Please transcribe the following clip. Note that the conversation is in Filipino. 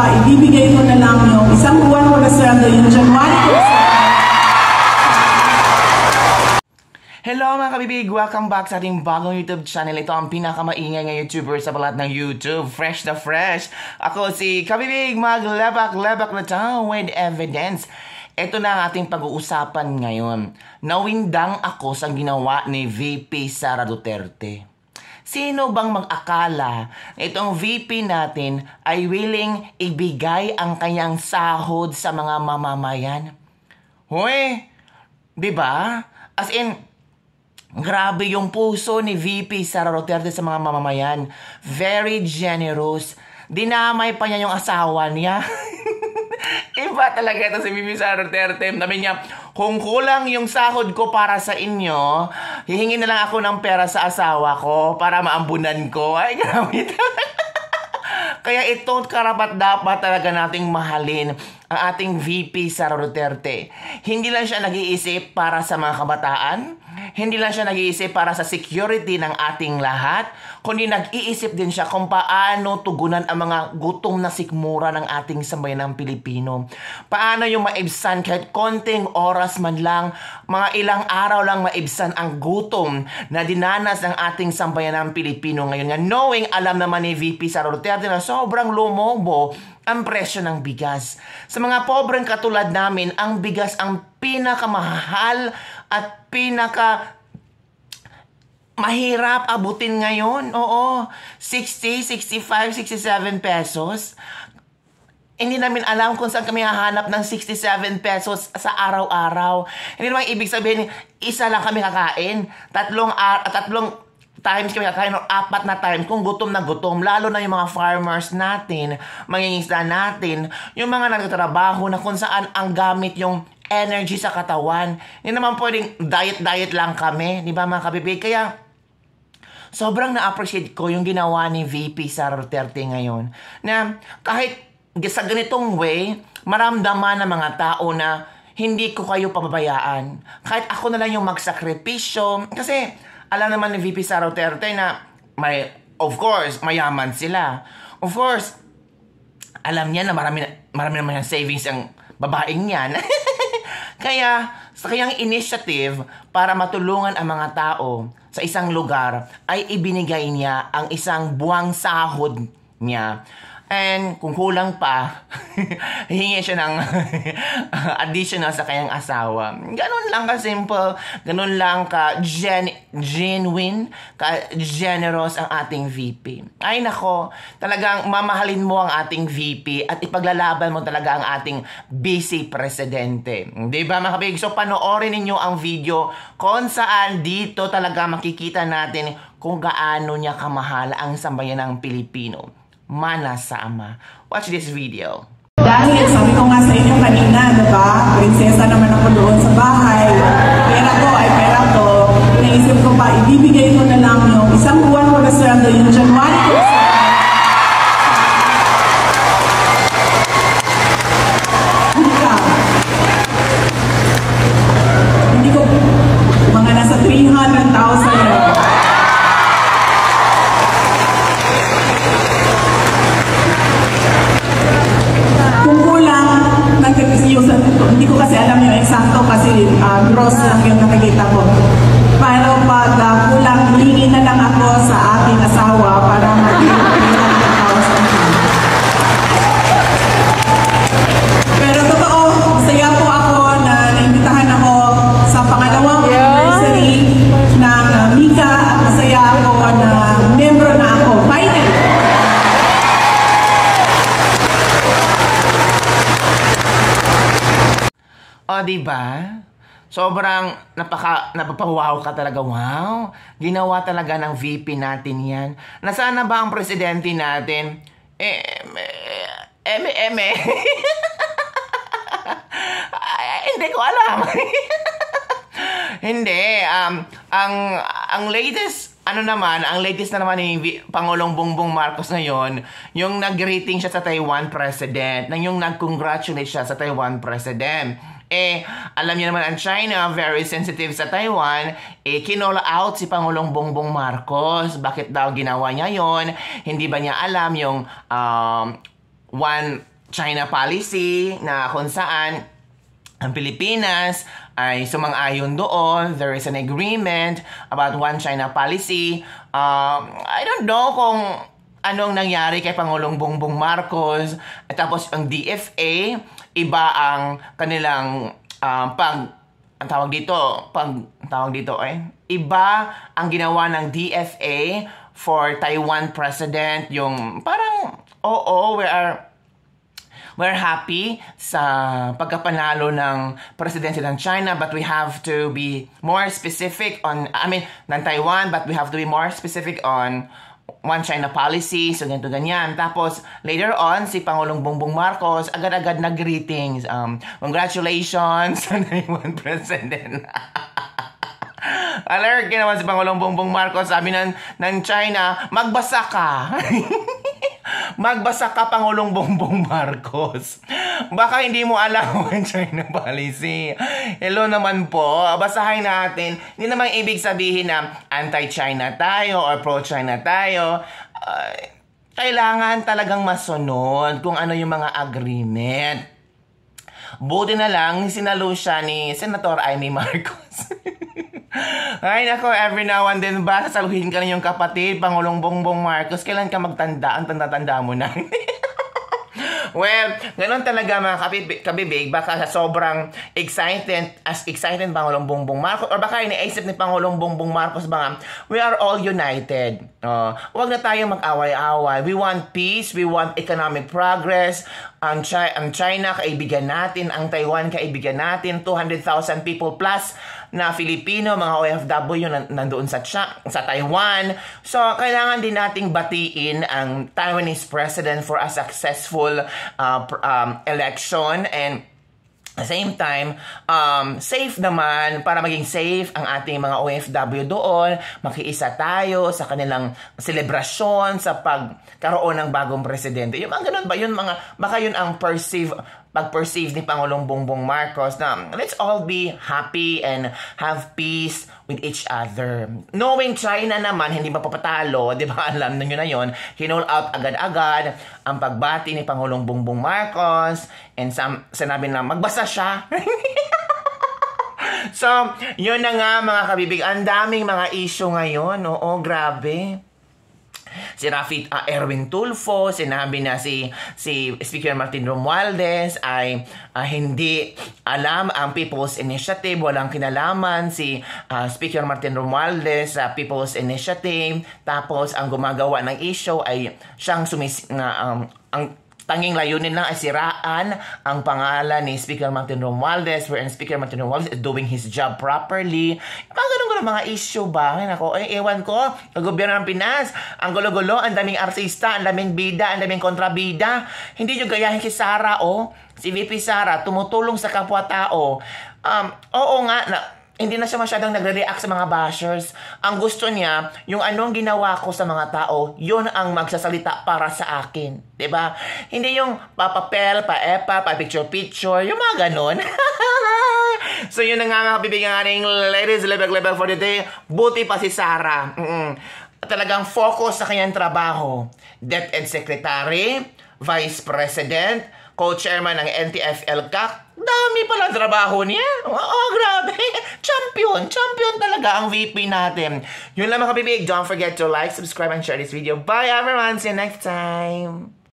pa, ibibigay ko na lang yung isang buwan ko na sweldo, yung January ko. Hello mga kabibig! Welcome back sa ating bagong YouTube channel. Ito ang pinakamaingay ng YouTuber sa balat ng YouTube. Fresh na fresh! Ako si Kabibig, maglebak-lebak na tayo with evidence. Ito na ang ating pag-uusapan ngayon. Nawindang ako sa ginawa ni VP Sara Duterte. Sino bang mag-akala na itong VP natin ay willing ibigay ang kanyang sahod sa mga mamamayan? Hoy! Diba? As in, grabe yung puso ni VP Sara Duterte sa mga mamamayan. Very generous. Dinamay pa niya yung asawa niya. Iba talaga ito si VP Sara Duterte. Sabi niya, kung kulang yung sahod ko para sa inyo, hihingi na lang ako ng pera sa asawa ko para maambunan ko. Ay, grabe talaga. Kaya ito karapat-dapat talaga nating mahalin ang ating VP Sara Duterte. Hindi lang siya nag-iisip para sa mga kabataan, hindi lang siya nag-iisip para sa security ng ating lahat, kundi nag-iisip din siya kung paano tugunan ang mga gutom na sikmura ng ating sambayanang Pilipino. Paano yung maibsan kahit konting oras man lang, mga ilang araw lang maibsan ang gutom na dinanas ng ating sambayanang Pilipino ngayon. Nga knowing, alam naman ni VP Sara Duterte na sobrang lumobo ang presyo ng bigas. Sa mga pobreng katulad namin, ang bigas ang pinakamahal at mahirap abutin ngayon. Oo, 60, 65, 67 pesos. Hindi namin alam kung saan kami hahanap ng 67 pesos sa araw-araw. Hindi naman ibig sabihin, isa lang kami kakain. Tatlong times kami kakain, o 4 na times kung gutom na gutom. Lalo na yung mga farmers natin, mangingisda natin, yung mga nagtatrabaho na kung saan ang gamit yung energy sa katawan. Hindi naman pwedeng diet lang kami, di ba mga kabibig? Kaya sobrang na-appreciate ko yung ginawa ni VP Sara Duterte ngayon. Na kahit sa ganitong way, maramdaman ng mga tao na hindi ko kayo pababayaan. Kahit ako na lang yung magsakripisyo. Kasi alam naman ni VP Sara Duterte na of course, mayaman sila. Of course, alam niya na marami naman yung savings ang babaeng yan. Kaya, sa kanyang initiative para matulungan ang mga tao sa isang lugar, ay ibinigay niya ang isang buwang sahod niya. And kung kulang pa, hihingi siya ng additional sa kanyang asawa. Ganun lang ka-simple, ganun lang ka-genuine, ka-generous ang ating VP. Ay nako, talagang mamahalin mo ang ating VP at ipaglalaban mo talaga ang ating busy presidente. Diba mga kabig? So panoorin ninyo ang video kung saan dito talaga makikita natin kung gaano niya kamahal ang sambayanang Pilipino. Mana sa Ama. Watch this video. Dahil sabi ko nga sa inyo kanina, diba? Prinsesa naman ako doon sa bahay. Pera ko ay pera ko. Naisip ko pa, ibibigay ko na lang yung isang buwan ko na sweldo, yung January ko. Hindi ko, mga nasa 300,000 hindi ko kasi alam yung eksakto kasi gross lang yung nakikita ko. Pero pag kulang, hihingi na lang ako sa aking asawa para pero totoo, masaya po ako na naimbitahan ako sa pangalawang anniversary ng Mika at masaya ako na membro na ako. Finally! O, diba? Sobrang napapawaw ka talaga. Wow! Ginawa talaga ng VP natin yan. Nasaan na ba ang presidente natin? Hindi ko alam. Hindi. Ang latest, ang latest na naman ni Pangulong Bongbong Marcos ngayon, yung nag-greeting siya sa Taiwan President, yung nag-congratulate siya sa Taiwan President. Alam niyo naman ang China, very sensitive sa Taiwan, kinall out si Pangulong Bongbong Marcos. Bakit daw ginawa niya yon? Hindi ba niya alam yung one China policy na kung saan ang Pilipinas ay sumang-ayon doon. There is an agreement about one China policy. I don't know kung anong nangyari kay Pangulong Bongbong Marcos. At tapos ang DFA, iba ang kanilang iba ang ginawa ng DFA for Taiwan president. Yung parang, we're happy sa pagkapanalo ng presidency ng China, but we have to be more specific on, ng Taiwan, but we have to be more specific on one China policy, so ganito ganyan. Tapos, later on, si Pangulong Bongbong Marcos, agad-agad nag-greetings. Congratulations sa Taiwan president. Alert naman si Pangulong Bongbong Marcos, sabi ng China, magbasa ka. Magbasa ka, Pangulong Bongbong Marcos. Baka hindi mo alam ang China policy. Hello naman po. Basahin natin. Hindi naman ibig sabihin na anti-China tayo or pro-China tayo. Kailangan talagang masunod kung ano yung mga agreement. Buti na lang, sinalo siya ni Senator Amy Marcos. Ay nako, every now and then ba, sasaluhin ka na yung kapatid, Pangulong Bongbong Marcos, kailan ka magtanda? Ang tanda-tanda mo na. Well, ganoon talaga mga kabibig, baka sa sobrang excited Pangulong Bongbong Marcos, or baka iniisip ni Pangulong Bongbong Marcos ba, we are all united. Huwag na tayong mag-away-away. We want peace, we want economic progress. Ang China, kaibigan natin. Ang Taiwan, kaibigan natin. 200,000 people plus na Filipino, mga OFW nandoon sa Taiwan. So, kailangan din nating batiin ang Taiwanese president for a successful election, and at the same time, safe naman, para maging safe ang ating mga OFW doon. Makiisa tayo sa kanilang selebrasyon sa pagkaroon ng bagong presidente. Yung mga ganun ba? Baka yun ang pag-perceive ni Pangulong Bongbong Marcos na let's all be happy and have peace with each other. Knowing China naman, hindi mapapatalo, di ba? Alam nyo na yun. Hinol out agad-agad ang pagbati ni Pangulong Bongbong Marcos, and sinabi na magbasa siya. So, yun na nga mga kabibig. Ang daming mga issue ngayon. Oo, grabe. Si Erwin Tulfo, sinabi na si Speaker Martin Romualdez ay hindi alam ang People's Initiative, walang kinalaman si Speaker Martin Romualdez sa People's Initiative. Tapos ang gumagawa ng issue ay siyang ang tanging layunin lang ay siraan ang pangalan ni Speaker Martin Romualdez, wherein Speaker Martin Romualdez is doing his job properly. Mga ganun mga issue ba? Ewan ko, ang gobyerno ng Pinas, ang gulo-gulo, ang daming artista, ang daming bida, ang daming kontrabida. Hindi nyo gayahin si Sara, si VP Sara, tumutulong sa kapwa-tao. Oo nga, hindi na siya masyadong nagre-react sa mga bashers. Ang gusto niya, yung anong ginawa ko sa mga tao, yun ang magsasalita para sa akin. Diba? Hindi yung papapel, pa-epa, pa-picture-picture, yung mga ganon. So yun na nga mga kabibigyan ating ladies, lebag-lebag for the day. Buti pa si Sara. Talagang focus sa kanyang trabaho. DepEd Secretary, Vice President, Co-Chairman ng NTF-ELCAC. Dami pala trabaho niya. Grabe. Champion talaga ang VP natin. Yun lang mga kabibig. Don't forget to like, subscribe, and share this video. Bye everyone. See you next time.